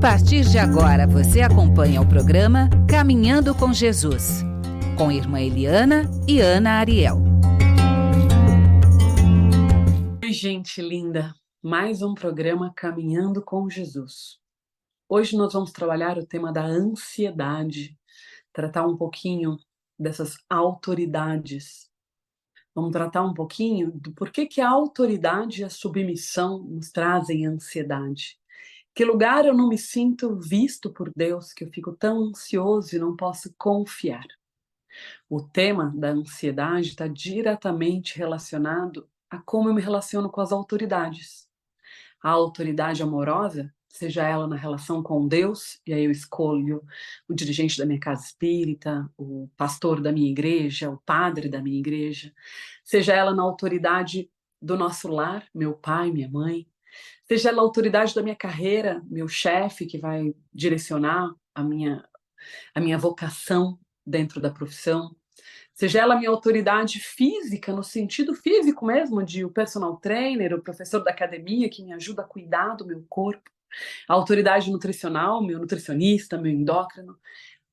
partir de agora, você acompanha o programa Caminhando com Jesus, com Irmã Eliana e Ana Ariel. Oi, gente linda! Mais um programa Caminhando com Jesus. Hoje nós vamos trabalhar o tema da ansiedade, tratar um pouquinho dessas autoridades. Vamos tratar um pouquinho do porquê que a autoridade e a submissão nos trazem ansiedade. Que lugar eu não me sinto visto por Deus, que eu fico tão ansioso e não posso confiar. O tema da ansiedade está diretamente relacionado a como eu me relaciono com as autoridades. A autoridade amorosa, seja ela na relação com Deus, e aí eu escolho o dirigente da minha casa espírita, o pastor da minha igreja, o padre da minha igreja, seja ela na autoridade do nosso lar, meu pai, minha mãe, seja ela a autoridade da minha carreira, meu chefe que vai direcionar a minha vocação dentro da profissão, seja ela a minha autoridade física, no sentido físico mesmo, de o personal trainer, o professor da academia que me ajuda a cuidar do meu corpo, a autoridade nutricional, meu nutricionista, meu endócrino.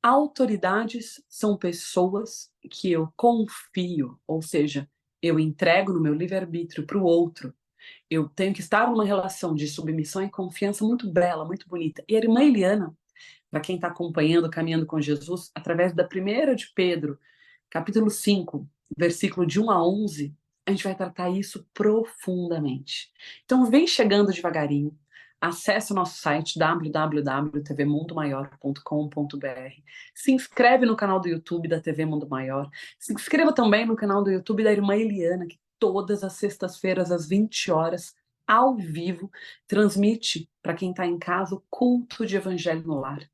Autoridades são pessoas que eu confio, ou seja, eu entrego no meu livre-arbítrio para o outro. Eu tenho que estar numa relação de submissão e confiança muito bela, muito bonita. E a irmã Eliana, para quem está acompanhando, caminhando com Jesus, através da primeira de Pedro, capítulo 5, versículo de 1 a 11, a gente vai tratar isso profundamente. Então vem chegando devagarinho, acesse o nosso site www.tvmundomaior.com.br, se inscreve no canal do YouTube da TV Mundo Maior, se inscreva também no canal do YouTube da irmã Eliana, que todas as sextas-feiras às 20 horas, ao vivo, transmite para quem está em casa o culto de Evangelho no Lar.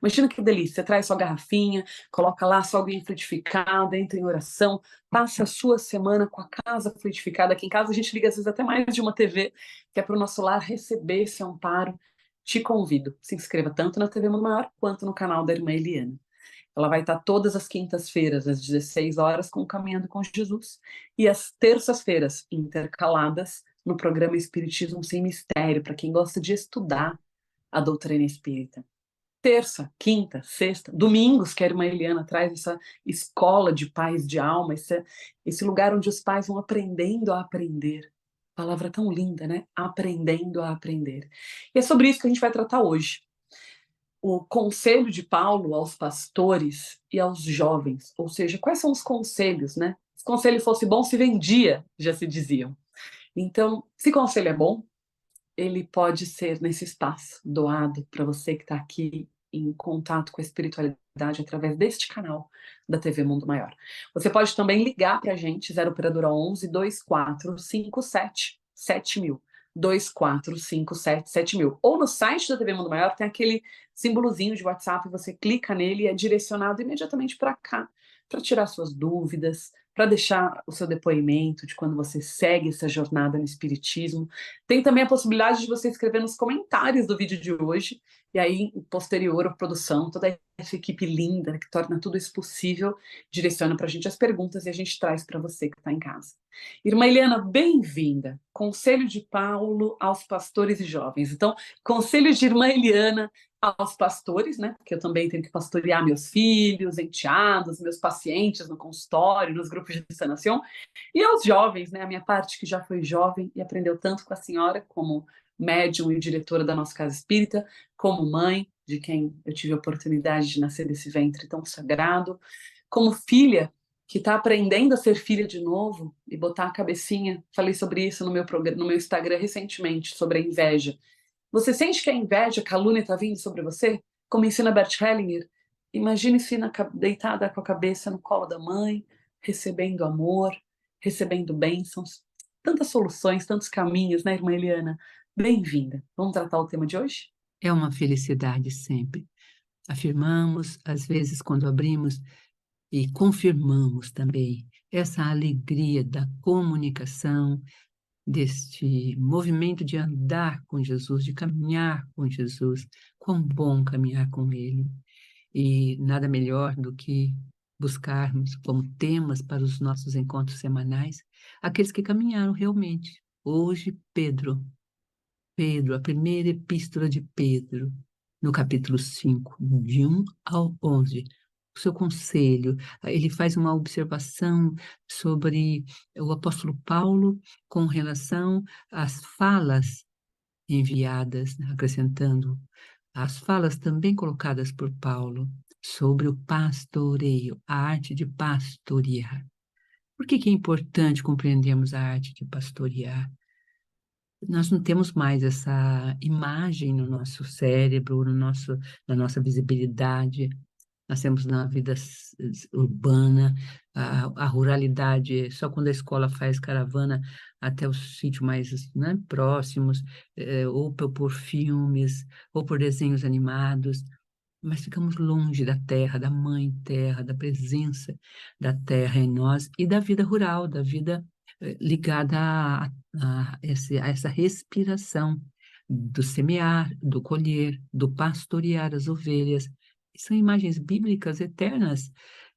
Imagina que delícia, você traz sua garrafinha, coloca lá sua aguinha frutificada, entra em oração, passa a sua semana com a casa frutificada. Aqui em casa a gente liga às vezes até mais de uma TV, que é para o nosso lar receber esse amparo. Te convido, se inscreva tanto na TV Mundo Maior quanto no canal da irmã Eliana. Ela vai estar todas as quintas-feiras, às 16 horas, com o Caminhando com Jesus, e às terças-feiras, intercaladas, no programa Espiritismo Sem Mistério, para quem gosta de estudar a doutrina espírita. Terça, quinta, sexta, domingos, que a irmã Eliana traz essa escola de pais de alma, esse lugar onde os pais vão aprendendo a aprender. Palavra tão linda, né? Aprendendo a aprender. E é sobre isso que a gente vai tratar hoje. O conselho de Paulo aos pastores e aos jovens, ou seja, quais são os conselhos, né? Se conselho fosse bom, se vendia, já se diziam. Então, se conselho é bom, ele pode ser nesse espaço doado para você que está aqui em contato com a espiritualidade através deste canal da TV Mundo Maior. Você pode também ligar para a gente, 0 operadora 11 2457 7000. 2457 7000. Ou no site da TV Mundo Maior tem aquele símbolozinho de WhatsApp, você clica nele e é direcionado imediatamente para cá, para tirar suas dúvidas, para deixar o seu depoimento de quando você segue essa jornada no Espiritismo. Tem também a possibilidade de você escrever nos comentários do vídeo de hoje, e aí, posterior, a produção, toda essa equipe linda que torna tudo isso possível, direciona para a gente as perguntas e a gente traz para você que está em casa. Irmã Eliana, bem-vinda. Conselho de Paulo aos pastores e jovens. Então, conselho de irmã Eliana aos pastores, né? Porque eu também tenho que pastorear meus filhos, enteados, meus pacientes no consultório, nos grupos de sanação, e aos jovens, né? A minha parte que já foi jovem e aprendeu tanto com a senhora, como médium e diretora da nossa casa espírita, como mãe, de quem eu tive a oportunidade de nascer desse ventre tão sagrado, como filha, que está aprendendo a ser filha de novo e botar a cabecinha. Falei sobre isso no meu Instagram recentemente, sobre a inveja. Você sente que a inveja, a calúnia está vindo sobre você? Como ensina Bert Hellinger, imagine-se deitada com a cabeça no colo da mãe, recebendo amor, recebendo bênçãos. Tantas soluções, tantos caminhos, né, irmã Eliana? Bem-vinda. Vamos tratar o tema de hoje? É uma felicidade sempre. Afirmamos, às vezes, quando abrimos, e confirmamos também essa alegria da comunicação, deste movimento de andar com Jesus, de caminhar com Jesus. Quão bom caminhar com Ele. E nada melhor do que buscarmos como temas para os nossos encontros semanais aqueles que caminharam realmente. Hoje, Pedro, a primeira epístola de Pedro, no capítulo 5, de 1 ao 11. O seu conselho, ele faz uma observação sobre o apóstolo Paulo com relação às falas enviadas, né, acrescentando as falas também colocadas por Paulo sobre o pastoreio, a arte de pastorear. Por que que é importante compreendermos a arte de pastorear? Nós não temos mais essa imagem no nosso cérebro, na nossa visibilidade. Nós temos na vida urbana, a ruralidade, só quando a escola faz caravana até os sítios mais, né, próximos, ou por filmes, ou por desenhos animados, mas ficamos longe da terra, da mãe terra, da presença da terra em nós e da vida rural, da vida ligada a essa respiração do semear, do colher, do pastorear as ovelhas. São imagens bíblicas eternas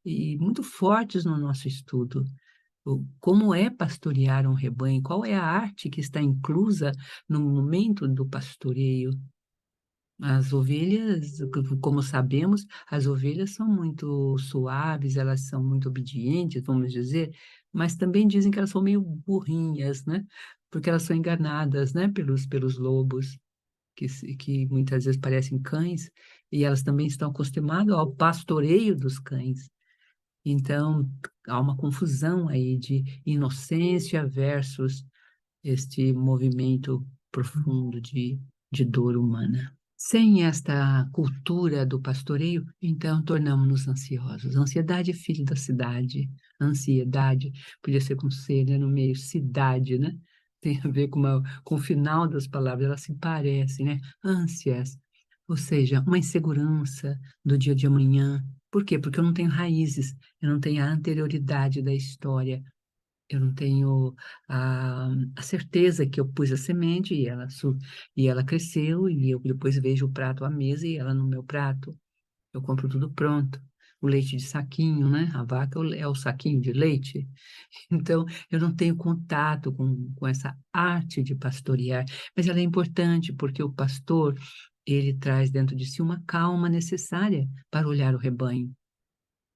e muito fortes no nosso estudo. Como é pastorear um rebanho? Qual é a arte que está inclusa no momento do pastoreio? As ovelhas, como sabemos, as ovelhas são muito suaves, elas são muito obedientes, vamos dizer, mas também dizem que elas são meio burrinhas, né? Porque elas são enganadas, né, pelos lobos, que muitas vezes parecem cães, e elas também estão acostumadas ao pastoreio dos cães. Então, há uma confusão aí de inocência versus este movimento profundo de dor humana. Sem esta cultura do pastoreio, então tornamos-nos ansiosos. Ansiedade é filho da cidade. Ansiedade podia ser com C, né, no meio, cidade, né? Tem a ver com o final das palavras, elas se parecem, né? Ânsias, ou seja, uma insegurança do dia de amanhã. Por quê? Porque eu não tenho raízes, eu não tenho a anterioridade da história, eu não tenho a certeza que eu pus a semente e ela cresceu e eu depois vejo o prato à mesa e ela no meu prato. Eu compro tudo pronto. O leite de saquinho, né? A vaca é o saquinho de leite. Então, eu não tenho contato com essa arte de pastorear, mas ela é importante porque o pastor, ele traz dentro de si uma calma necessária para olhar o rebanho.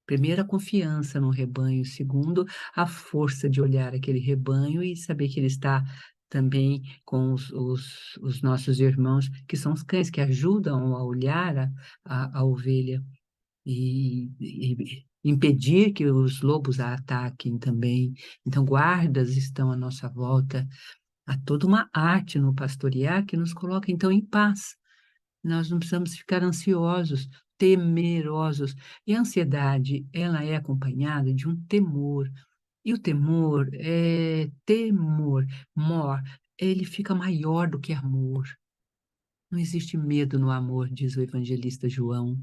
Primeiro, a confiança no rebanho. Segundo, a força de olhar aquele rebanho e saber que ele está também com os nossos irmãos, que são os cães, que ajudam a olhar a ovelha e impedir que os lobos a ataquem também. Então, guardas estão à nossa volta. Há toda uma arte no pastorear que nos coloca, então, em paz. Nós não precisamos ficar ansiosos, temerosos. E a ansiedade, ela é acompanhada de um temor. E o temor é temor, mor, ele fica maior do que amor. Não existe medo no amor, diz o evangelista João.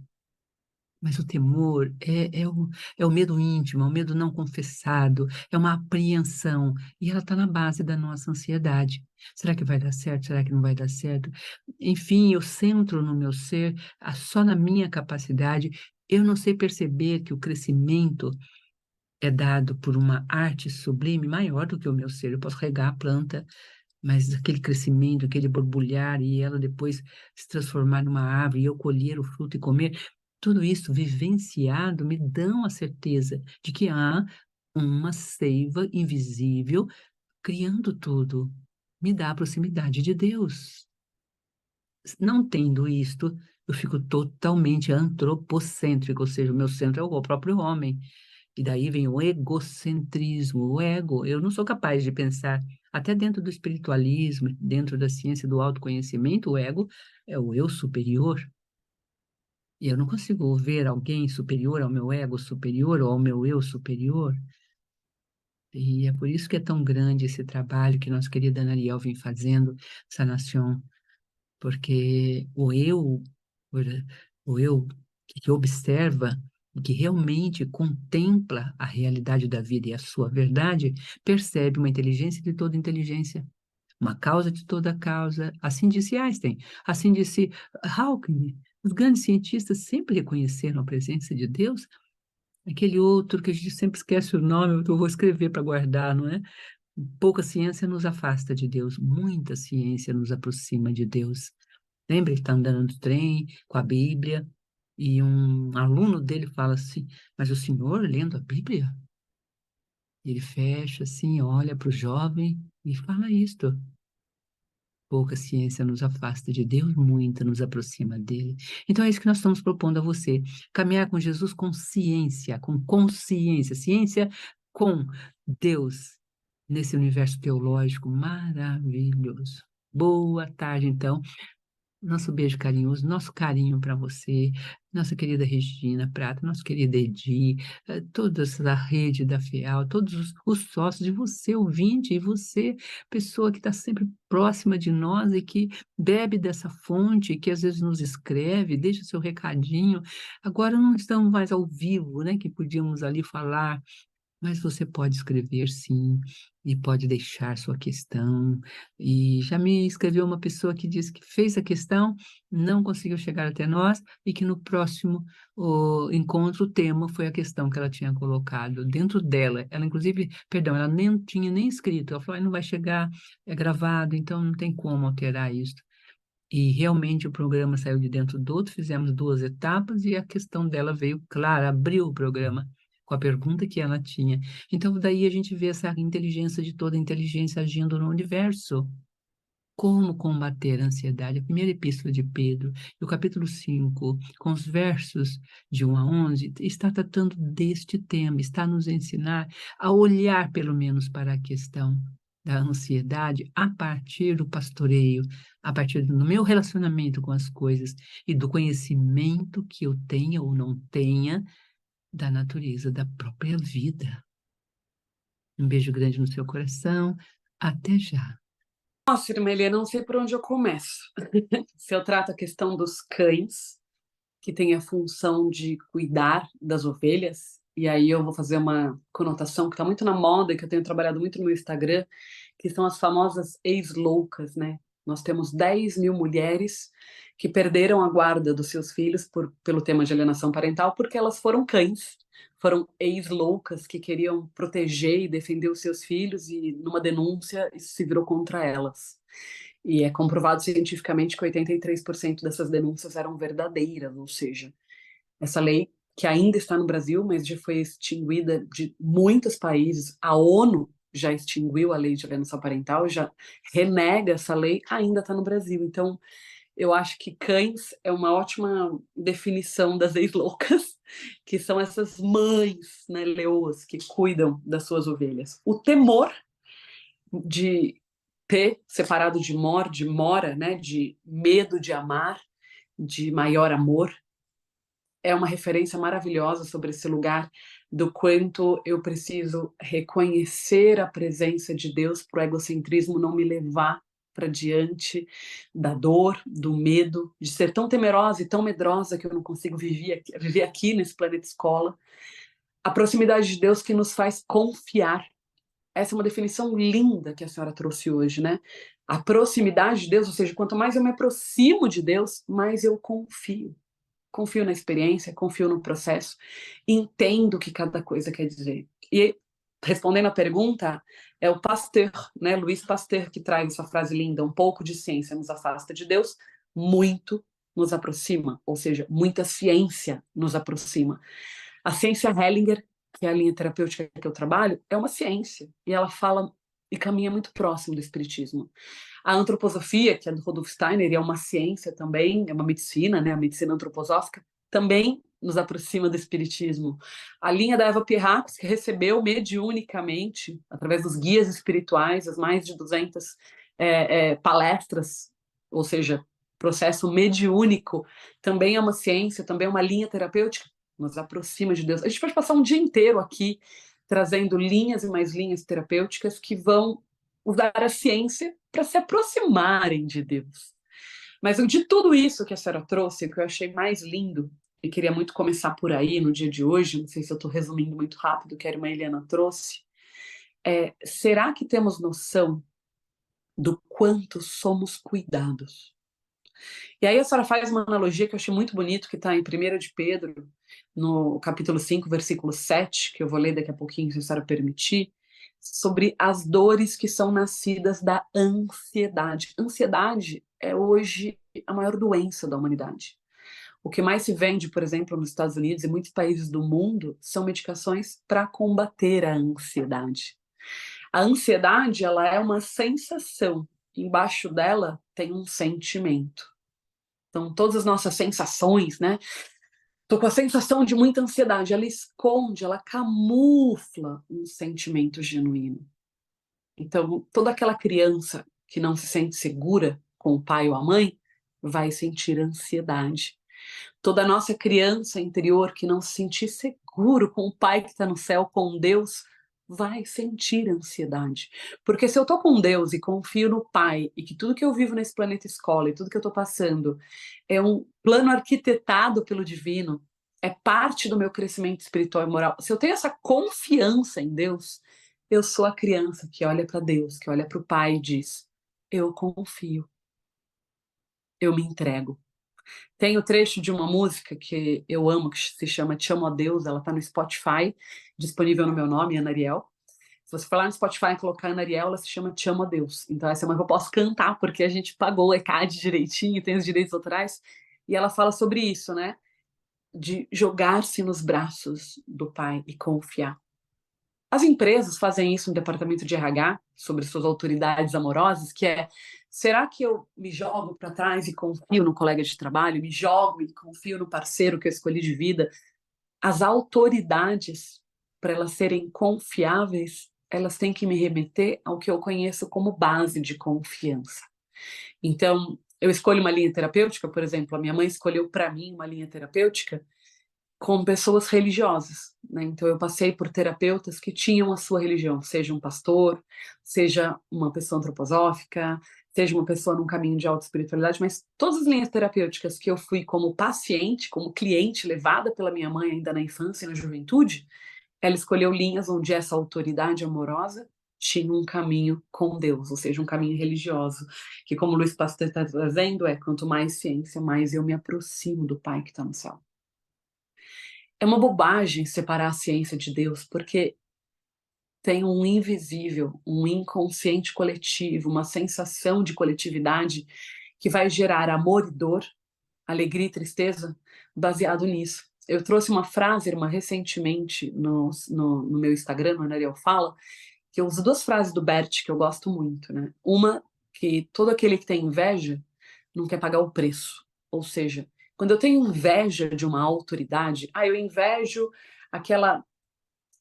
Mas o temor é o medo íntimo, é o medo não confessado, é uma apreensão, e ela está na base da nossa ansiedade. Será que vai dar certo? Será que não vai dar certo? Enfim, eu centro no meu ser, só na minha capacidade, eu não sei perceber que o crescimento é dado por uma arte sublime maior do que o meu ser. Eu posso regar a planta, mas aquele crescimento, aquele borbulhar e ela depois se transformar numa árvore e eu colher o fruto e comer, tudo isso vivenciado me dão a certeza de que há uma seiva invisível criando tudo. Me dá a proximidade de Deus. Não tendo isto, eu fico totalmente antropocêntrico, ou seja, o meu centro é o próprio homem. E daí vem o egocentrismo, o ego. Eu não sou capaz de pensar, até dentro do espiritualismo, dentro da ciência do autoconhecimento, o ego é o eu superior. E eu não consigo ver alguém superior ao meu ego superior ou ao meu eu superior. E é por isso que é tão grande esse trabalho que nossa querida Ana Ariel vem fazendo, Sanação, porque o eu que observa, que realmente contempla a realidade da vida e a sua verdade, percebe uma inteligência de toda inteligência, uma causa de toda causa. Assim disse Einstein, assim disse Hawking. Os grandes cientistas sempre reconheceram a presença de Deus. Aquele outro que a gente sempre esquece o nome, eu vou escrever para guardar, não é? Pouca ciência nos afasta de Deus, muita ciência nos aproxima de Deus. Lembra? Ele está andando no trem com a Bíblia e um aluno dele fala assim, mas o senhor lendo a Bíblia? Ele fecha assim, olha para o jovem e fala isto. Pouca ciência nos afasta de Deus, muita nos aproxima dele. Então é isso que nós estamos propondo a você. Caminhar com Jesus com ciência, com consciência. Ciência com Deus nesse universo teológico maravilhoso. Boa tarde, então. Nosso beijo carinhoso, nosso carinho para você, nossa querida Regina Prata, nosso querido Edi, toda essa rede da FEAL, todos os sócios, e você, ouvinte, e você, pessoa que está sempre próxima de nós e que bebe dessa fonte, que às vezes nos escreve, deixa seu recadinho. Agora não estamos mais ao vivo, né, que podíamos ali falar, mas você pode escrever sim, e pode deixar sua questão. E já me escreveu uma pessoa que disse que fez a questão, não conseguiu chegar até nós, e que no próximo encontro o tema foi a questão que ela tinha colocado dentro dela. Ela, inclusive, perdão, ela nem tinha nem escrito. Ela falou, não vai chegar, é gravado, então não tem como alterar isso. E realmente o programa saiu de dentro do outro, fizemos 2 etapas e a questão dela veio clara, abriu o programa com a pergunta que ela tinha. Então, daí a gente vê essa inteligência de toda inteligência agindo no universo. Como combater a ansiedade? A primeira epístola de Pedro, e o capítulo 5, com os versos de 1 a 11, está tratando deste tema, está nos ensinar a olhar pelo menos para a questão da ansiedade a partir do pastoreio, a partir do meu relacionamento com as coisas e do conhecimento que eu tenha ou não tenha da natureza da própria vida. Um beijo grande no seu coração. Até já. Nossa, irmã Eliana, não sei por onde eu começo. Se eu trato a questão dos cães, que tem a função de cuidar das ovelhas, e aí eu vou fazer uma conotação que está muito na moda e que eu tenho trabalhado muito no meu Instagram, que são as famosas ex-loucas, né? Nós temos 10.000 mulheres que perderam a guarda dos seus filhos pelo tema de alienação parental porque elas foram cães, foram ex-loucas que queriam proteger e defender os seus filhos e numa denúncia isso se virou contra elas. E é comprovado cientificamente que 83% dessas denúncias eram verdadeiras, ou seja, essa lei que ainda está no Brasil, mas já foi extinguida de muitos países, a ONU já extinguiu a lei de alienação parental, já renega essa lei, ainda está no Brasil. Então, eu acho que cães é uma ótima definição das ex-loucas, que são essas mães, né, leoas, que cuidam das suas ovelhas. O temor de ter separado de mora, né, de medo de amar, de maior amor, é uma referência maravilhosa sobre esse lugar do quanto eu preciso reconhecer a presença de Deus para o egocentrismo não me levar para diante da dor, do medo, de ser tão temerosa e tão medrosa que eu não consigo viver aqui nesse planeta escola. A proximidade de Deus que nos faz confiar. Essa é uma definição linda que a senhora trouxe hoje, né? A proximidade de Deus, ou seja, quanto mais eu me aproximo de Deus, mais eu confio. Confio na experiência, confio no processo, entendo o que cada coisa quer dizer. E respondendo à pergunta, é o Pasteur, né, Louis Pasteur, que traz essa frase linda: um pouco de ciência nos afasta de Deus, muito nos aproxima, ou seja, muita ciência nos aproxima. A ciência Hellinger, que é a linha terapêutica que eu trabalho, é uma ciência, e ela fala e caminha muito próximo do espiritismo. A antroposofia, que é do Rudolf Steiner, é uma ciência também, é uma medicina, né, a medicina antroposófica, também nos aproxima do espiritismo. A linha da Eva Pierrakos, que recebeu mediunicamente, através dos guias espirituais, as mais de 200 palestras, ou seja, processo mediúnico, também é uma ciência, também é uma linha terapêutica, nos aproxima de Deus. A gente pode passar um dia inteiro aqui trazendo linhas e mais linhas terapêuticas que vão usar a ciência para se aproximarem de Deus. Mas de tudo isso que a senhora trouxe, o que eu achei mais lindo, e queria muito começar por aí no dia de hoje, não sei se eu estou resumindo muito rápido o que a irmã Eliana trouxe, será que temos noção do quanto somos cuidados? E aí a senhora faz uma analogia que eu achei muito bonito, que está em 1 de Pedro, no capítulo 5, versículo 7, que eu vou ler daqui a pouquinho, se a senhora permitir, sobre as dores que são nascidas da ansiedade. Ansiedade é hoje a maior doença da humanidade. O que mais se vende, por exemplo, nos Estados Unidos e muitos países do mundo, são medicações para combater a ansiedade. A ansiedade, ela é uma sensação. Embaixo dela tem um sentimento. Então, todas as nossas sensações, né? Tô com a sensação de muita ansiedade. Ela esconde, ela camufla um sentimento genuíno. Então, toda aquela criança que não se sente segura com o pai ou a mãe vai sentir ansiedade. Toda nossa criança interior que não se sentir seguro com o pai que está no céu, com Deus, vai sentir ansiedade. Porque se eu estou com Deus e confio no Pai, e que tudo que eu vivo nesse planeta escola e tudo que eu estou passando é um plano arquitetado pelo divino, é parte do meu crescimento espiritual e moral. Se eu tenho essa confiança em Deus, eu sou a criança que olha para Deus, que olha para o Pai e diz: eu confio, eu me entrego. Tem o trecho de uma música que eu amo, que se chama Te Amo a Deus, ela tá no Spotify, disponível no meu nome, Ana Ariel. Se você for lá no Spotify e colocar Ana Ariel, ela se chama Te Amo a Deus. Então essa é uma que eu posso cantar, porque a gente pagou o ECAD direitinho, tem os direitos autorais, e ela fala sobre isso, né? De jogar-se nos braços do Pai e confiar. As empresas fazem isso no departamento de RH, sobre suas autoridades amorosas, que é: será que eu me jogo para trás e confio no colega de trabalho, me jogo e confio no parceiro que eu escolhi de vida? As autoridades, para elas serem confiáveis, elas têm que me remeter ao que eu conheço como base de confiança. Então, eu escolho uma linha terapêutica, por exemplo, a minha mãe escolheu para mim uma linha terapêutica com pessoas religiosas, né? Então eu passei por terapeutas que tinham a sua religião, seja um pastor, seja uma pessoa antroposófica, seja uma pessoa num caminho de autoespiritualidade, mas todas as linhas terapêuticas que eu fui como paciente, como cliente, levada pela minha mãe ainda na infância e na juventude, ela escolheu linhas onde essa autoridade amorosa tinha um caminho com Deus, ou seja, um caminho religioso, que, como o Luiz Pasteur está trazendo, é: quanto mais ciência, mais eu me aproximo do Pai que está no céu. É uma bobagem separar a ciência de Deus, porque tem um invisível, um inconsciente coletivo, uma sensação de coletividade que vai gerar amor e dor, alegria e tristeza, baseado nisso. Eu trouxe uma frase, irmã, recentemente no meu Instagram, no Ana Ariel Fala, que eu uso duas frases do Bert que eu gosto muito, né? Uma, que todo aquele que tem inveja não quer pagar o preço. Ou seja, quando eu tenho inveja de uma autoridade, eu invejo aquela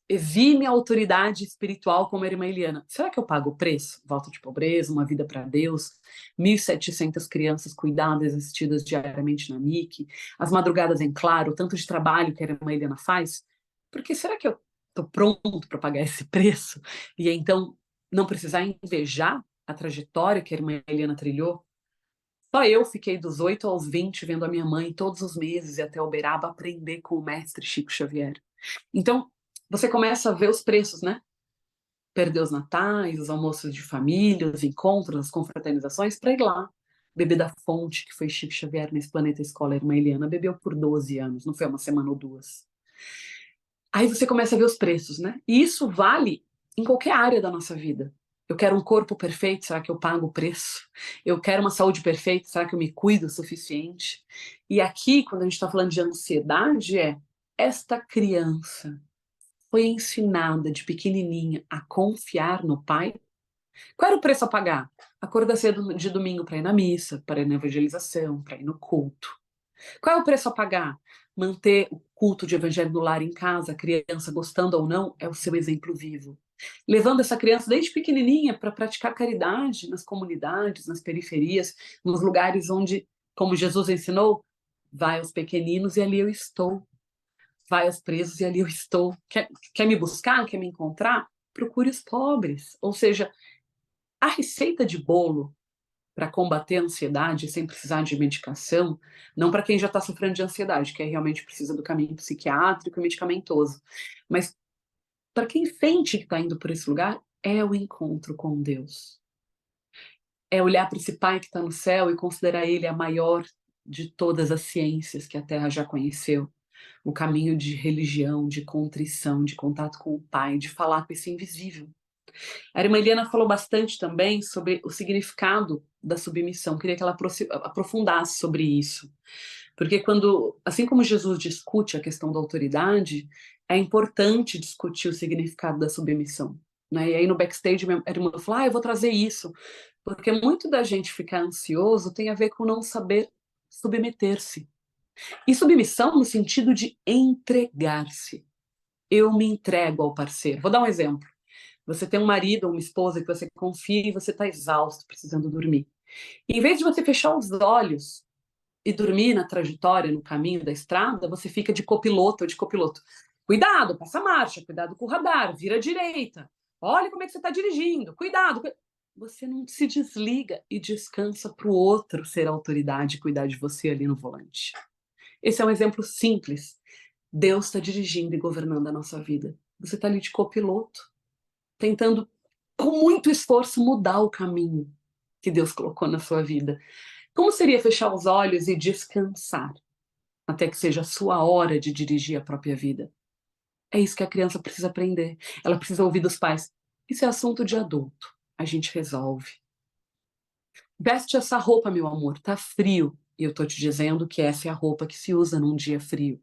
exime autoridade espiritual como a irmã Eliana. Será que eu pago o preço? Volta de pobreza, uma vida para Deus, 1.700 crianças cuidadas, assistidas diariamente na MIC, as madrugadas em claro, tanto de trabalho que a irmã Eliana faz? Porque será que eu estou pronto para pagar esse preço? E então não precisar invejar a trajetória que a irmã Eliana trilhou? Só eu fiquei dos 8 aos 20 vendo a minha mãe todos os meses e até Uberaba aprender com o mestre Chico Xavier. Então, você começa a ver os preços, né? Perder os natais, os almoços de família, os encontros, as confraternizações, para ir lá beber da fonte que foi Chico Xavier nesse planeta escola. A irmã Eliana bebeu por 12 anos, não foi uma semana ou duas. Aí você começa a ver os preços, né? E isso vale em qualquer área da nossa vida. Eu quero um corpo perfeito, será que eu pago o preço? Eu quero uma saúde perfeita, será que eu me cuido o suficiente? E aqui, quando a gente está falando de ansiedade, esta criança foi ensinada de pequenininha a confiar no Pai. Qual era o preço a pagar? Acordar cedo de domingo para ir na missa, para ir na evangelização, para ir no culto. Qual é o preço a pagar? Manter o culto de evangelho no lar em casa, a criança gostando ou não, é o seu exemplo vivo. Levando essa criança desde pequenininha para praticar caridade nas comunidades, nas periferias, nos lugares onde, como Jesus ensinou, vai aos pequeninos e ali eu estou. Vai aos presos e ali eu estou. Quer me buscar? Quer me encontrar? Procure os pobres. Ou seja, a receita de bolo para combater a ansiedade sem precisar de medicação, não para quem já está sofrendo de ansiedade, que realmente precisa do caminho psiquiátrico e medicamentoso, mas para quem sente que está indo por esse lugar, é o encontro com Deus. É olhar para esse Pai que está no céu e considerar Ele a maior de todas as ciências que a Terra já conheceu. O caminho de religião, de contrição, de contato com o Pai, de falar com esse invisível. A irmã Eliana falou bastante também sobre o significado da submissão. Queria que ela aprofundasse sobre isso. Porque assim como Jesus discute a questão da autoridade, é importante discutir o significado da submissão. Né? E aí no backstage a irmã falou, eu vou trazer isso. Porque muito da gente ficar ansioso tem a ver com não saber submeter-se. E submissão no sentido de entregar-se. Eu me entrego ao parceiro. Vou dar um exemplo. Você tem um marido ou uma esposa que você confia e você está exausto, precisando dormir. E em vez de você fechar os olhos e dormir na trajetória, no caminho da estrada, você fica de copiloto ou de copiloto. Cuidado, passa a marcha, cuidado com o radar, vira à direita. Olha como é que você está dirigindo, cuidado. Você não se desliga e descansa para o outro ser a autoridade e cuidar de você ali no volante. Esse é um exemplo simples. Deus está dirigindo e governando a nossa vida. Você está ali de copiloto, tentando, com muito esforço, mudar o caminho que Deus colocou na sua vida. Como seria fechar os olhos e descansar, até que seja a sua hora de dirigir a própria vida? É isso que a criança precisa aprender. Ela precisa ouvir dos pais. Isso é assunto de adulto. A gente resolve. Veste essa roupa, meu amor, tá frio. E eu tô te dizendo que essa é a roupa que se usa num dia frio.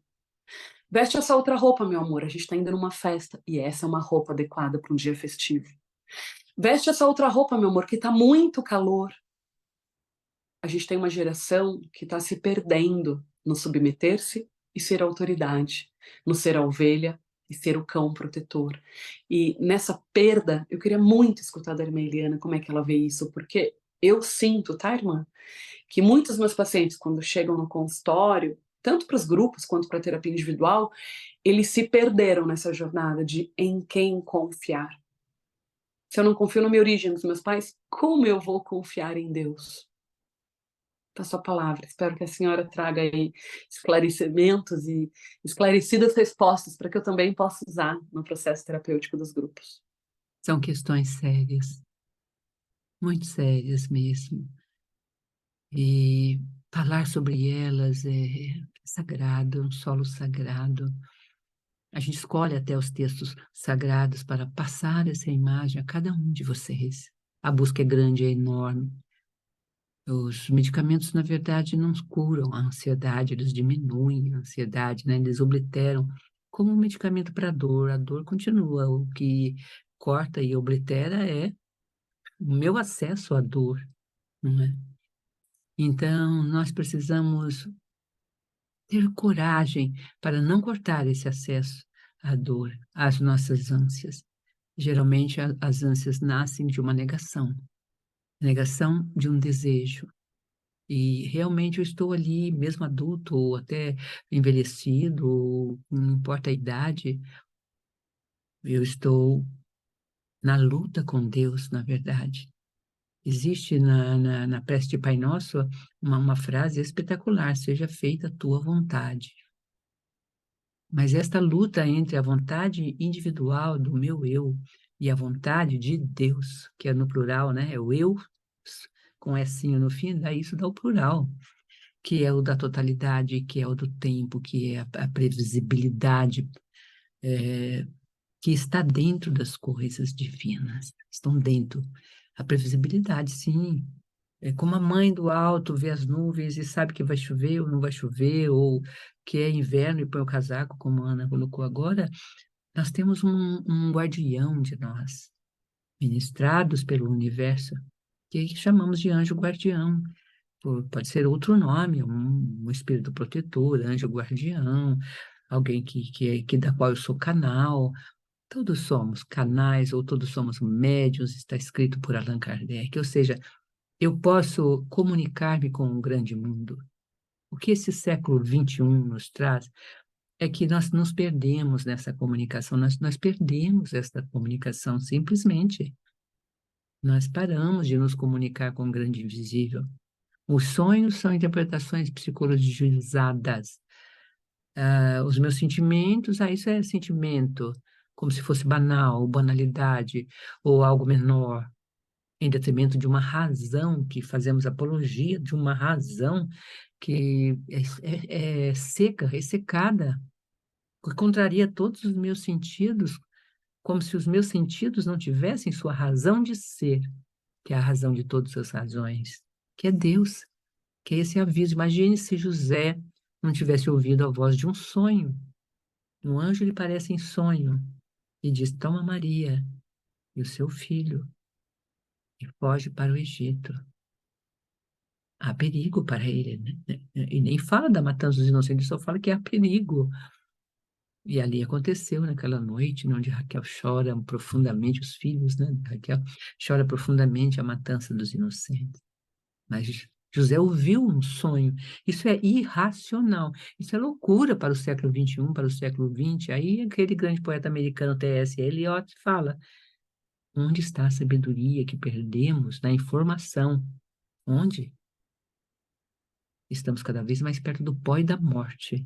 Veste essa outra roupa, meu amor, a gente tá indo numa festa. E essa é uma roupa adequada para um dia festivo. Veste essa outra roupa, meu amor, que tá muito calor. A gente tem uma geração que está se perdendo no submeter-se e ser autoridade, no ser a ovelha e ser o cão protetor. E nessa perda, eu queria muito escutar da irmã Eliana como é que ela vê isso, porque eu sinto, tá, irmã, que muitos meus pacientes, quando chegam no consultório, tanto para os grupos quanto para a terapia individual, eles se perderam nessa jornada de em quem confiar. Se eu não confio na minha origem, nos meus pais, como eu vou confiar em Deus? Da sua palavra. Espero que a senhora traga aí esclarecimentos e esclarecidas respostas para que eu também possa usar no processo terapêutico dos grupos. São questões sérias, muito sérias mesmo. E falar sobre elas é sagrado, um solo sagrado. A gente escolhe até os textos sagrados para passar essa imagem a cada um de vocês. A busca é grande, é enorme. Os medicamentos, na verdade, não curam a ansiedade, eles diminuem a ansiedade, né? Eles obliteram. Como um medicamento para a dor continua. O que corta e oblitera é o meu acesso à dor, não é? Então, nós precisamos ter coragem para não cortar esse acesso à dor, às nossas ânsias. Geralmente, as ânsias nascem de uma negação de um desejo. E realmente eu estou ali, mesmo adulto, ou até envelhecido, ou não importa a idade, eu estou na luta com Deus, na verdade. Existe na prece de Pai Nosso uma frase espetacular: seja feita a tua vontade. Mas esta luta entre a vontade individual do meu eu e a vontade de Deus, que é no plural, né? É o eu com essinho no fim, daí isso dá o plural, que é o da totalidade, que é o do tempo, que é a previsibilidade, que está dentro das coisas divinas, estão dentro. A previsibilidade, sim. É como a mãe do alto vê as nuvens e sabe que vai chover ou não vai chover, ou que é inverno e põe o casaco, como a Ana colocou agora. Nós temos um guardião de nós, ministrados pelo universo, que chamamos de anjo guardião. Pode ser outro nome, um espírito protetor, anjo guardião, alguém da qual eu sou canal. Todos somos canais, ou todos somos médiuns, está escrito por Allan Kardec. Ou seja, eu posso comunicar-me com um grande mundo. O que esse século XXI nos traz é que nós nos perdemos nessa comunicação, nós perdemos essa comunicação simplesmente. Nós paramos de nos comunicar com o grande invisível. Os sonhos são interpretações psicologizadas. Os meus sentimentos, isso é sentimento, como se fosse banal, banalidade, ou algo menor, em detrimento de uma razão, que fazemos apologia de uma razão que é seca, ressecada, que contraria todos os meus sentidos, como se os meus sentidos não tivessem sua razão de ser, que é a razão de todas as razões, que é Deus, que é esse aviso. Imagine se José não tivesse ouvido a voz de um sonho. Um anjo lhe parece em sonho e diz: toma Maria e o seu filho e foge para o Egito. Há perigo para ele, né? E nem fala da matança dos inocentes, só fala que há perigo. E ali aconteceu naquela noite, onde Raquel chora profundamente, os filhos, né? Raquel chora profundamente a matança dos inocentes. Mas José ouviu um sonho. Isso é irracional. Isso é loucura para o século XXI, para o século XX. Aí aquele grande poeta americano T.S. Eliot fala: onde está a sabedoria que perdemos na informação? Onde? Estamos cada vez mais perto do pó e da morte.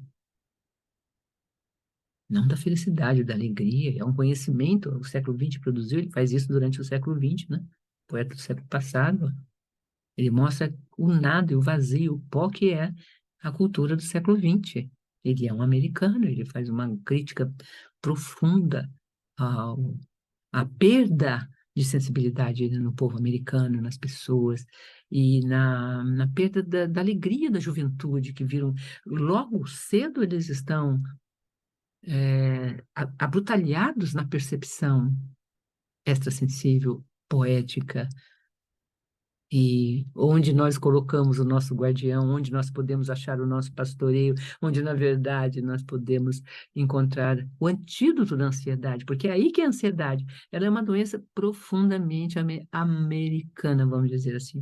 Não da felicidade, da alegria. É um conhecimento. O século XX produziu, ele faz isso durante o século XX, né? Poeta do século passado. Ele mostra o nada e o vazio, o pó que é a cultura do século XX. Ele é um americano, ele faz uma crítica profunda à perda de sensibilidade no povo americano, nas pessoas, e na perda da alegria da juventude, que viram, logo cedo eles estão abrutalhados na percepção extrasensível, poética, e onde nós colocamos o nosso guardião, onde nós podemos achar o nosso pastoreio, onde, na verdade, nós podemos encontrar o antídoto da ansiedade, porque é aí que é a ansiedade. Ela é uma doença profundamente americana, vamos dizer assim.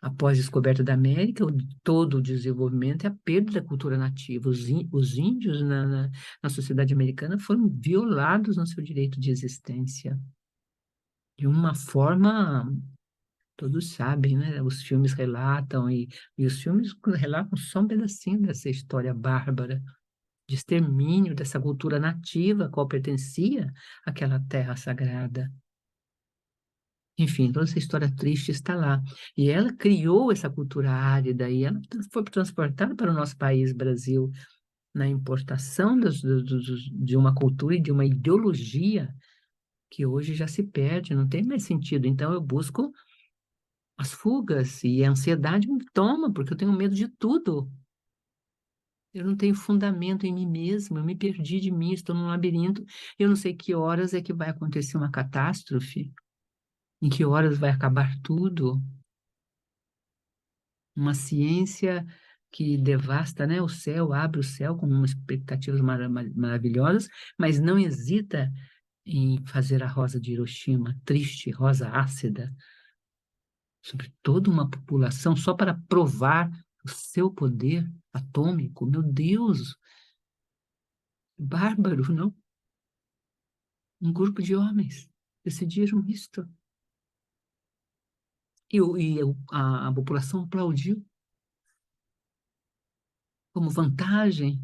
Após a descoberta da América, todo o desenvolvimento é a perda da cultura nativa. Os índios na sociedade americana foram violados no seu direito de existência. De uma forma, todos sabem, né? Os filmes relatam, e os filmes relatam só um pedacinho dessa história bárbara, de extermínio dessa cultura nativa a qual pertencia àquela terra sagrada. Enfim, toda essa história triste está lá. E ela criou essa cultura árida e ela foi transportada para o nosso país, Brasil, na importação de uma cultura e de uma ideologia que hoje já se perde, não tem mais sentido. Então, eu busco as fugas e a ansiedade me toma, porque eu tenho medo de tudo. Eu não tenho fundamento em mim mesmo, eu me perdi de mim, estou num labirinto. Eu não sei que horas é que vai acontecer uma catástrofe, em que horas vai acabar tudo. Uma ciência que devasta, né, o céu, abre o céu com umas expectativas maravilhosas, mas não hesita em fazer a rosa de Hiroshima, triste, rosa ácida, sobre toda uma população, só para provar o seu poder atômico. Meu Deus, bárbaro, não? Um grupo de homens decidiram isto. A população aplaudiu como vantagem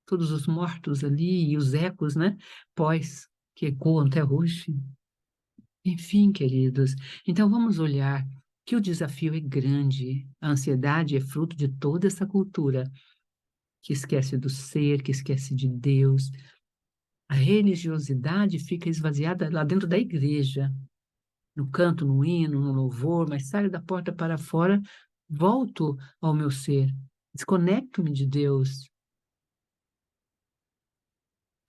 todos os mortos ali e os ecos, né, pós, que ecoam até hoje. Enfim, queridos, então vamos olhar que o desafio é grande. A ansiedade é fruto de toda essa cultura que esquece do ser, que esquece de Deus. A religiosidade fica esvaziada lá dentro da igreja, no canto, no hino, no louvor, mas saio da porta para fora, volto ao meu ser, desconecto-me de Deus.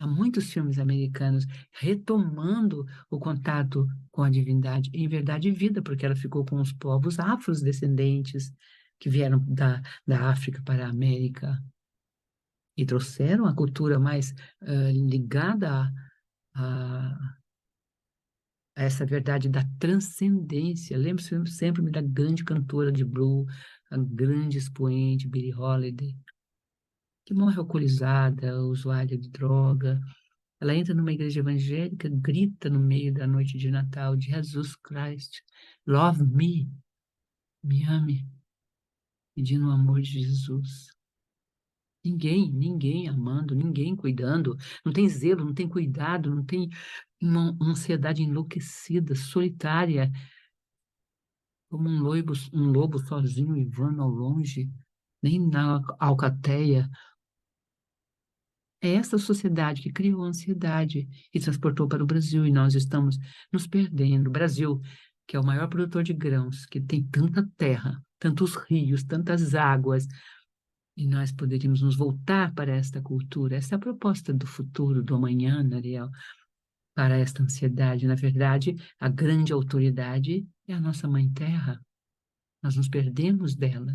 Há muitos filmes americanos retomando o contato com a divindade, em verdade e vida, porque ela ficou com os povos afrodescendentes que vieram da África para a América e trouxeram a cultura mais ligada a, a essa verdade da transcendência. Lembro sempre da grande cantora de blues, a grande expoente Billie Holiday, que morre alcoolizada, usuária de droga. Ela entra numa igreja evangélica, grita no meio da noite de Natal: Jesus Christ, love me, me ame, pedindo o amor de Jesus. Ninguém amando, ninguém cuidando, não tem zelo, não tem cuidado, não tem uma ansiedade enlouquecida, solitária, como um lobo sozinho e vando ao longe, nem na alcateia É essa sociedade que criou a ansiedade e transportou para o Brasil, e nós estamos nos perdendo. O Brasil, que é o maior produtor de grãos, que tem tanta terra, tantos rios, tantas águas, e nós poderíamos nos voltar para esta cultura. Essa é a proposta do futuro, do amanhã, Ariel, para esta ansiedade. Na verdade, a grande autoridade é a nossa Mãe Terra. Nós nos perdemos dela.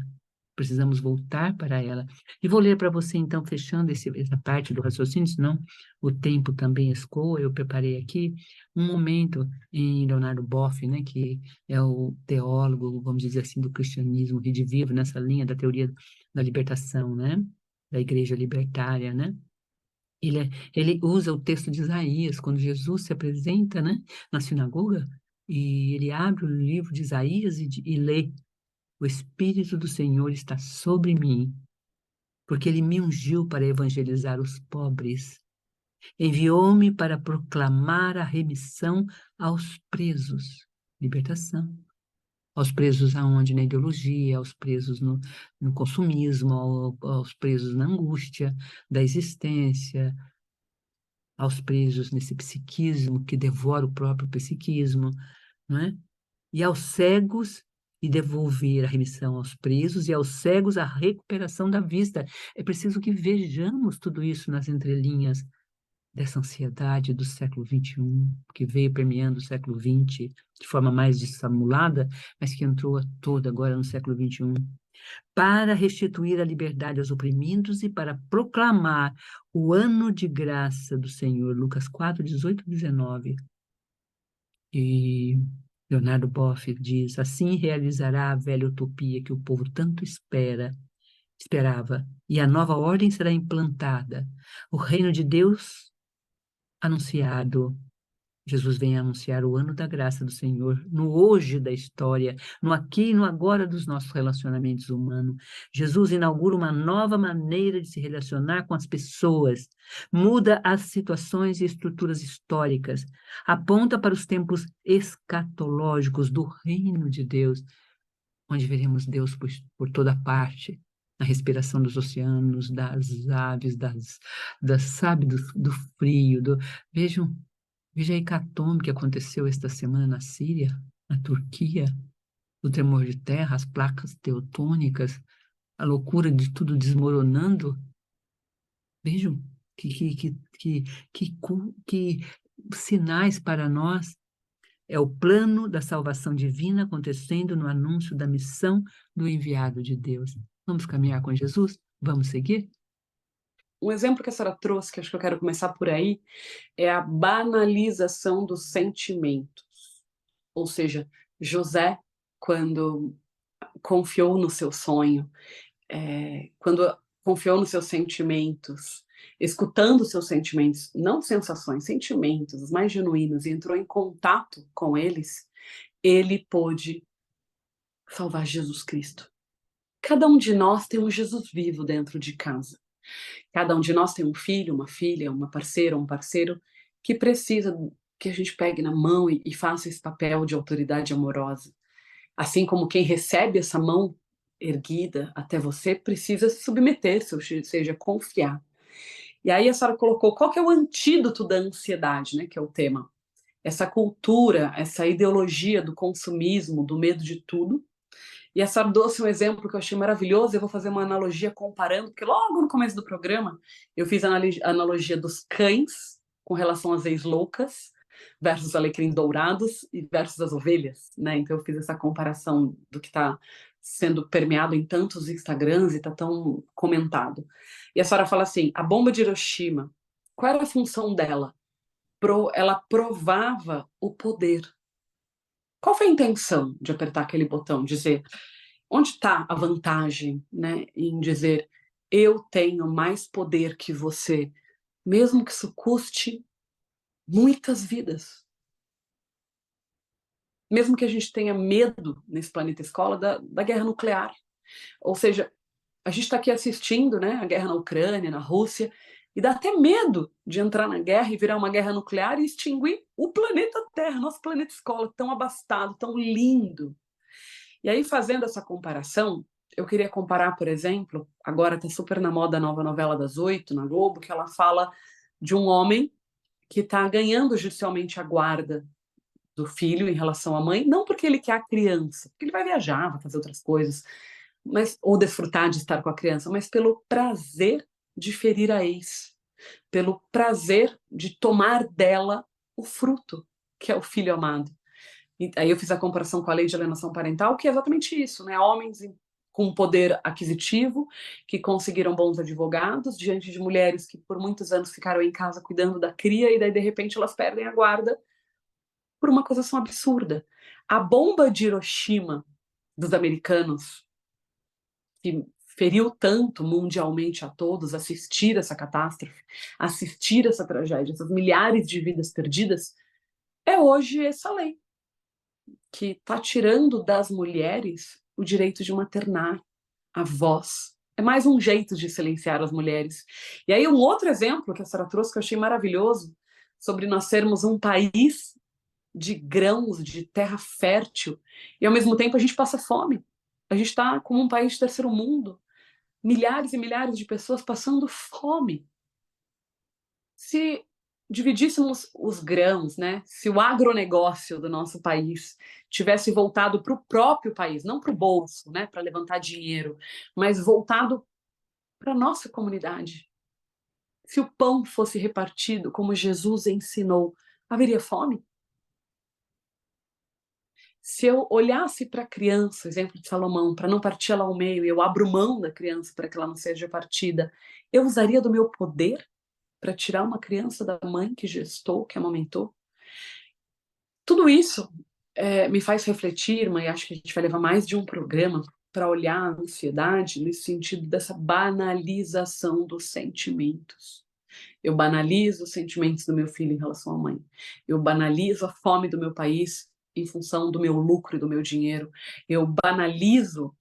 Precisamos voltar para ela. E vou ler para você, então, fechando essa parte do raciocínio, senão o tempo também escoa. Eu preparei aqui um momento em Leonardo Boff, né, que é o teólogo, vamos dizer assim, do cristianismo redivivo, nessa linha da teoria da libertação, né, da igreja libertária, né. Ele usa o texto de Isaías, quando Jesus se apresenta, né, na sinagoga, e ele abre o livro de Isaías e lê: o Espírito do Senhor está sobre mim, porque ele me ungiu para evangelizar os pobres. Enviou-me para proclamar a remissão aos presos, libertação. Aos presos aonde? Na ideologia, aos presos no consumismo, aos presos na angústia da existência, aos presos nesse psiquismo que devora o próprio psiquismo, não é? E aos cegos, e devolver a remissão aos presos, e aos cegos a recuperação da vista. É preciso que vejamos tudo isso nas entrelinhas dessa ansiedade do século XXI, que veio permeando o século XX de forma mais dissimulada, mas que entrou a toda agora no século XXI, para restituir a liberdade aos oprimidos e para proclamar o ano de graça do Senhor. Lucas 4, 18 e 19. E Leonardo Boff diz: assim realizará a velha utopia que o povo tanto esperava, e a nova ordem será implantada. O reino de Deus anunciado. Jesus vem anunciar o ano da graça do Senhor, no hoje da história, no aqui e no agora dos nossos relacionamentos humanos. Jesus inaugura uma nova maneira de se relacionar com as pessoas, muda as situações e estruturas históricas, aponta para os tempos escatológicos do reino de Deus, onde veremos Deus por toda parte, na respiração dos oceanos, das aves, sabe, do frio. Vejam, veja a hecatombe que aconteceu esta semana na Síria, na Turquia, o tremor de terra, as placas teutônicas, a loucura de tudo desmoronando. Vejam que sinais para nós. É o plano da salvação divina acontecendo no anúncio da missão do enviado de Deus. Vamos caminhar com Jesus? Vamos seguir? Um exemplo que a senhora trouxe, que acho que eu quero começar por aí, é a banalização dos sentimentos. Ou seja, José, quando confiou no seu sonho, quando confiou nos seus sentimentos, escutando os seus sentimentos, não sensações, sentimentos os mais genuínos, e entrou em contato com eles, ele pôde salvar Jesus Cristo. Cada um de nós tem um Jesus vivo dentro de casa. Cada um de nós tem um filho, uma filha, uma parceira, um parceiro que precisa que a gente pegue na mão e faça esse papel de autoridade amorosa. Assim como quem recebe essa mão erguida até você precisa se submeter, ou seja, confiar. E aí a senhora colocou qual que é o antídoto da ansiedade, né, que é o tema. Essa cultura, essa ideologia do consumismo, do medo de tudo. E a senhora trouxe um exemplo que eu achei maravilhoso, eu vou fazer uma analogia comparando, porque logo no começo do programa eu fiz a analogia dos cães com relação às ex-loucas versus alecrim dourados e versus as ovelhas, né? Então eu fiz essa comparação do que está sendo permeado em tantos Instagrams e está tão comentado. E a senhora fala assim, a bomba de Hiroshima, qual era a função dela? Ela provava o poder. Qual foi a intenção de apertar aquele botão? Dizer, onde está a vantagem, né, em dizer, eu tenho mais poder que você, mesmo que isso custe muitas vidas. Mesmo que a gente tenha medo nesse planeta escola da guerra nuclear. Ou seja, a gente está aqui assistindo, né, a guerra na Ucrânia, na Rússia, e dá até medo de entrar na guerra e virar uma guerra nuclear e extinguir o planeta Terra, nosso planeta escola, tão abastado, tão lindo. E aí, fazendo essa comparação, eu queria comparar, por exemplo, agora está super na moda a nova novela das 8 na Globo, que ela fala de um homem que está ganhando judicialmente a guarda do filho em relação à mãe, não porque ele quer a criança, porque ele vai viajar, vai fazer outras coisas, mas ou desfrutar de estar com a criança, mas pelo prazer de ferir a ex, pelo prazer de tomar dela o fruto, que é o filho amado. E aí eu fiz a comparação com a lei de alienação parental, que é exatamente isso, né? Homens com poder aquisitivo, que conseguiram bons advogados, diante de mulheres que por muitos anos ficaram em casa cuidando da cria, e daí de repente elas perdem a guarda por uma acusação absurda. A bomba de Hiroshima dos americanos, que feriu tanto mundialmente a todos, assistir essa catástrofe, assistir essa tragédia, essas milhares de vidas perdidas, é hoje essa lei que está tirando das mulheres o direito de maternar, a voz. É mais um jeito de silenciar as mulheres. E aí um outro exemplo que a Sara trouxe que eu achei maravilhoso, sobre nós sermos um país de grãos, de terra fértil, e ao mesmo tempo a gente passa fome. A gente está como um país de terceiro mundo, milhares e milhares de pessoas passando fome. Se dividíssemos os grãos, né? Se o agronegócio do nosso país tivesse voltado para o próprio país, não para o bolso, né? Para levantar dinheiro, mas voltado para a nossa comunidade. Se o pão fosse repartido como Jesus ensinou, haveria fome? Se eu olhasse para a criança, exemplo de Salomão, para não partir ela ao meio, e eu abro mão da criança para que ela não seja partida, eu usaria do meu poder para tirar uma criança da mãe que gestou, que amamentou? Tudo isso me faz refletir, irmã, e acho que a gente vai levar mais de um programa para olhar a ansiedade nesse sentido dessa banalização dos sentimentos. Eu banalizo os sentimentos do meu filho em relação à mãe. Eu banalizo a fome do meu país em função do meu lucro e do meu dinheiro. Eu banalizo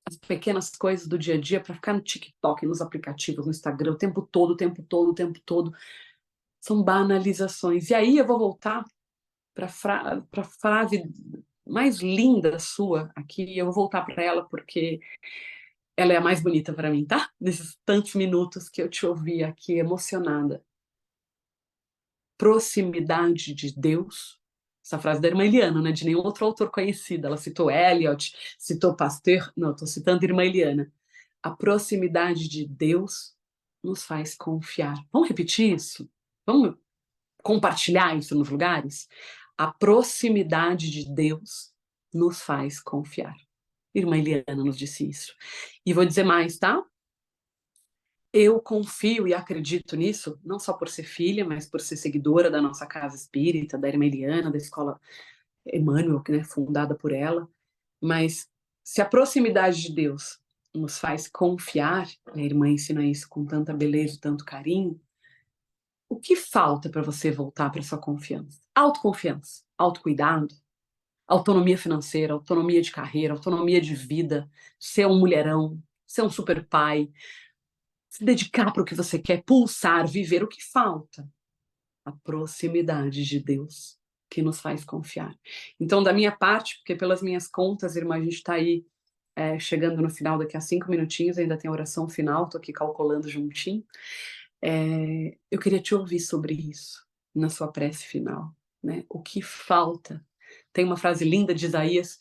as pequenas coisas do dia a dia para ficar no TikTok, nos aplicativos, no Instagram, o tempo todo, o tempo todo, o tempo todo. São banalizações. E aí eu vou voltar para a frase mais linda sua aqui. Eu vou voltar para ela porque ela é a mais bonita para mim, tá? Nesses tantos minutos que eu te ouvi aqui emocionada. Proximidade de Deus. Essa frase da irmã Eliana, não é de nenhum outro autor conhecido. Ela citou Eliot, citou Pasteur. Não, estou citando a irmã Eliana. A proximidade de Deus nos faz confiar. Vamos repetir isso? Vamos compartilhar isso nos lugares? A proximidade de Deus nos faz confiar. Irmã Eliana nos disse isso. E vou dizer mais, tá? Eu confio e acredito nisso, não só por ser filha, mas por ser seguidora da nossa casa espírita, da irmã Eliana, da escola Emmanuel, que é fundada por ela. Mas se a proximidade de Deus nos faz confiar, a irmã ensina isso com tanta beleza e tanto carinho, o que falta para você voltar para sua confiança? Autoconfiança, autocuidado, autonomia financeira, autonomia de carreira, autonomia de vida, ser um mulherão, ser um super pai, se dedicar para o que você quer, pulsar, viver. O que falta? A proximidade de Deus, que nos faz confiar. Então, da minha parte, porque pelas minhas contas, irmã, a gente está aí chegando no final, daqui a 5 minutinhos, ainda tem a oração final, estou aqui calculando juntinho. Eu queria te ouvir sobre isso, na sua prece final. Né? O que falta? Tem uma frase linda de Isaías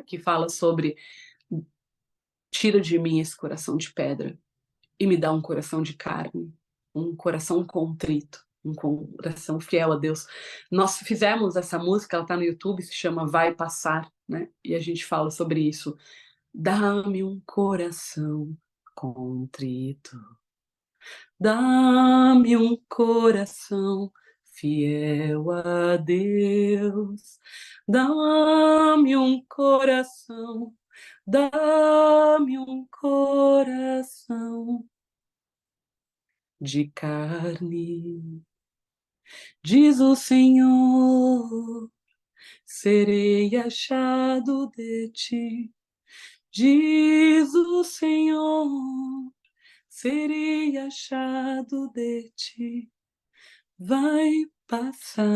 que fala sobre: tira de mim esse coração de pedra e me dá um coração de carne, um coração contrito, um coração fiel a Deus. Nós fizemos essa música, ela está no YouTube, se chama Vai Passar, né? E a gente fala sobre isso. Dá-me um coração contrito, dá-me um coração fiel a Deus, dá-me um coração, dá-me um coração de carne. Diz o Senhor, serei achado de ti. Diz o Senhor, serei achado de ti. Vai passar.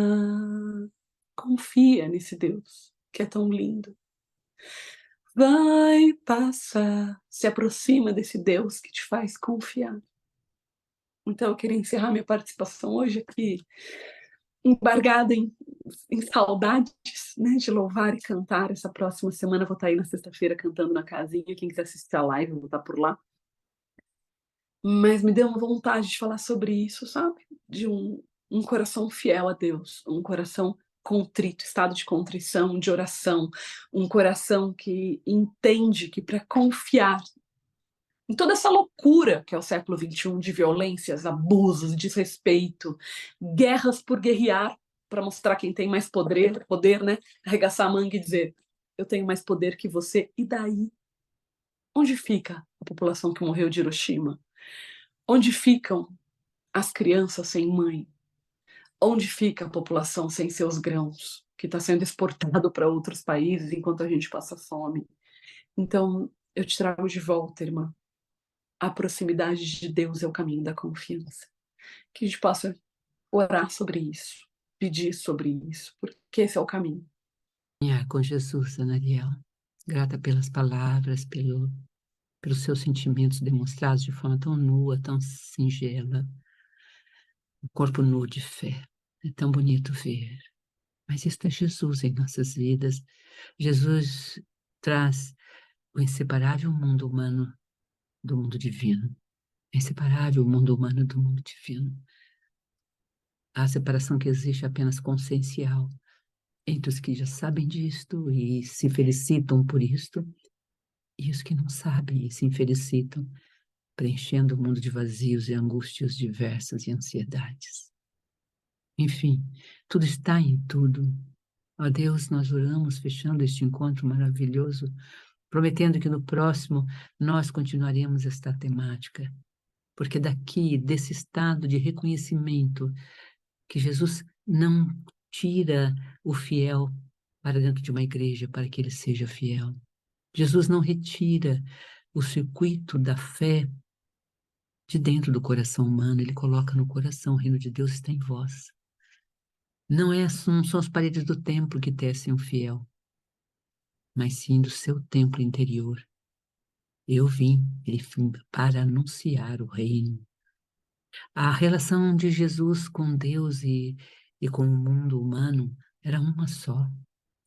Confia nesse Deus que é tão lindo. vai passar. Se aproxima desse Deus que te faz confiar. Então eu queria encerrar minha participação hoje aqui, embargada em saudades, né, de louvar e cantar. Essa próxima semana eu vou estar aí na sexta-feira cantando na casinha. Quem quiser assistir a live, eu vou estar por lá. Mas me deu uma vontade de falar sobre isso, sabe? De um coração fiel a Deus, um coração contrito, estado de contrição, de oração, um coração que entende que para confiar em toda essa loucura que é o século XXI, de violências, abusos, desrespeito, guerras por guerrear, para mostrar quem tem mais poder, né? Arregaçar a manga e dizer, eu tenho mais poder que você, e daí? Onde fica a população que morreu de Hiroshima? Onde ficam as crianças sem mãe? Onde fica a população sem seus grãos, que está sendo exportado para outros países enquanto a gente passa fome? Então, eu te trago de volta, irmã. A proximidade de Deus é o caminho da confiança. Que a gente possa orar sobre isso, pedir sobre isso, porque esse é o caminho. Com Jesus, Ana Ariel. Grata pelas palavras, pelos seus sentimentos demonstrados de forma tão nua, tão singela. Um corpo nu de fé. É tão bonito ver. Mas está Jesus em nossas vidas. Jesus traz o inseparável mundo humano do mundo divino. É inseparável o mundo humano do mundo divino. A separação que existe é apenas consciencial entre os que já sabem disto e se felicitam por isto, e os que não sabem e se infelicitam, preenchendo o mundo de vazios e angústias diversas e ansiedades. Enfim, tudo está em tudo. Ó Deus, nós oramos fechando este encontro maravilhoso, prometendo que no próximo nós continuaremos esta temática, porque daqui, desse estado de reconhecimento, que Jesus não tira o fiel para dentro de uma igreja para que ele seja fiel. Jesus não retira o circuito da fé de dentro do coração humano, ele coloca no coração, o reino de Deus está em vós. Não são as paredes do templo que tecem o fiel, mas sim do seu templo interior. Eu vim, ele vim para anunciar o reino. A relação de Jesus com Deus e com o mundo humano era uma só.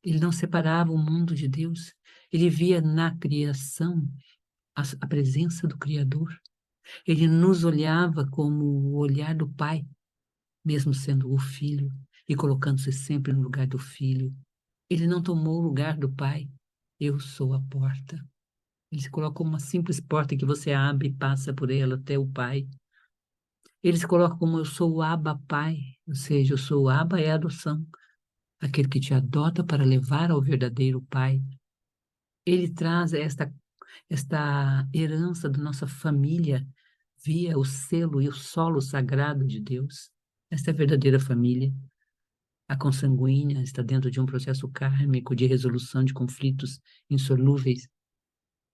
Ele não separava o mundo de Deus. Ele via na criação a presença do Criador. Ele nos olhava como o olhar do Pai, mesmo sendo o Filho, e colocando-se sempre no lugar do Filho. Ele não tomou o lugar do Pai. Eu sou a porta. Ele se coloca como uma simples porta que você abre e passa por ela até o Pai. Ele se coloca como eu sou o Abba Pai, ou seja, eu sou o Abba é a adoção, aquele que te adota para levar ao verdadeiro Pai. Ele traz esta herança da nossa família via o selo e o solo sagrado de Deus. Esta é a verdadeira família. A consanguínea está dentro de um processo kármico de resolução de conflitos insolúveis,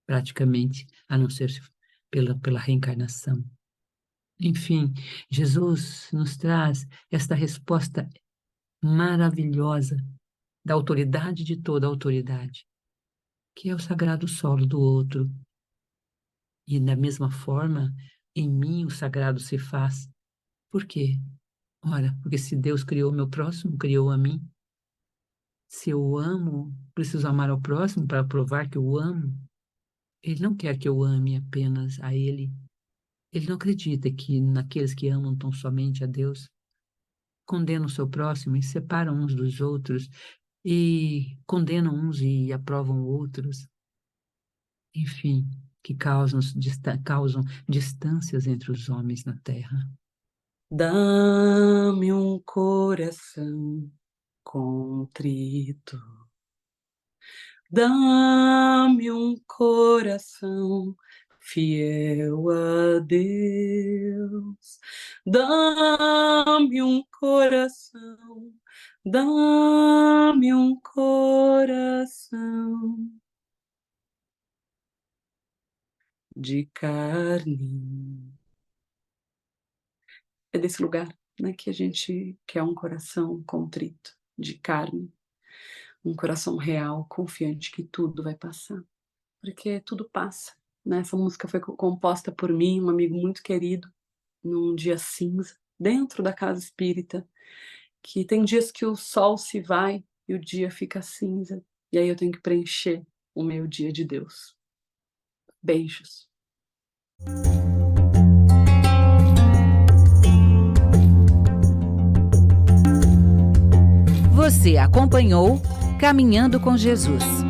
praticamente, a não ser pela reencarnação. Enfim, Jesus nos traz esta resposta maravilhosa da autoridade de toda a autoridade, que é o sagrado solo do outro. E da mesma forma, em mim o sagrado se faz. Por quê? Ora, porque se Deus criou o meu próximo, criou a mim. Se eu amo, preciso amar ao próximo para provar que eu amo. Ele não quer que eu ame apenas a Ele. Ele não acredita que naqueles que amam tão somente a Deus, condenam o seu próximo e separam uns dos outros e condenam uns e aprovam outros. Enfim, que causam distâncias entre os homens na terra. Dá-me um coração contrito. Dá-me um coração fiel a Deus. Dá-me um coração, dá-me um coração de carne. É desse lugar, né, que a gente quer um coração contrito, de carne, um coração real, confiante que tudo vai passar. porque tudo passa, né? Essa música foi composta por mim, um amigo muito querido, num dia cinza, dentro da casa espírita, que tem dias que o sol se vai e o dia fica cinza, e aí eu tenho que preencher o meu dia de Deus. Beijos. Você acompanhou Caminhando com Jesus.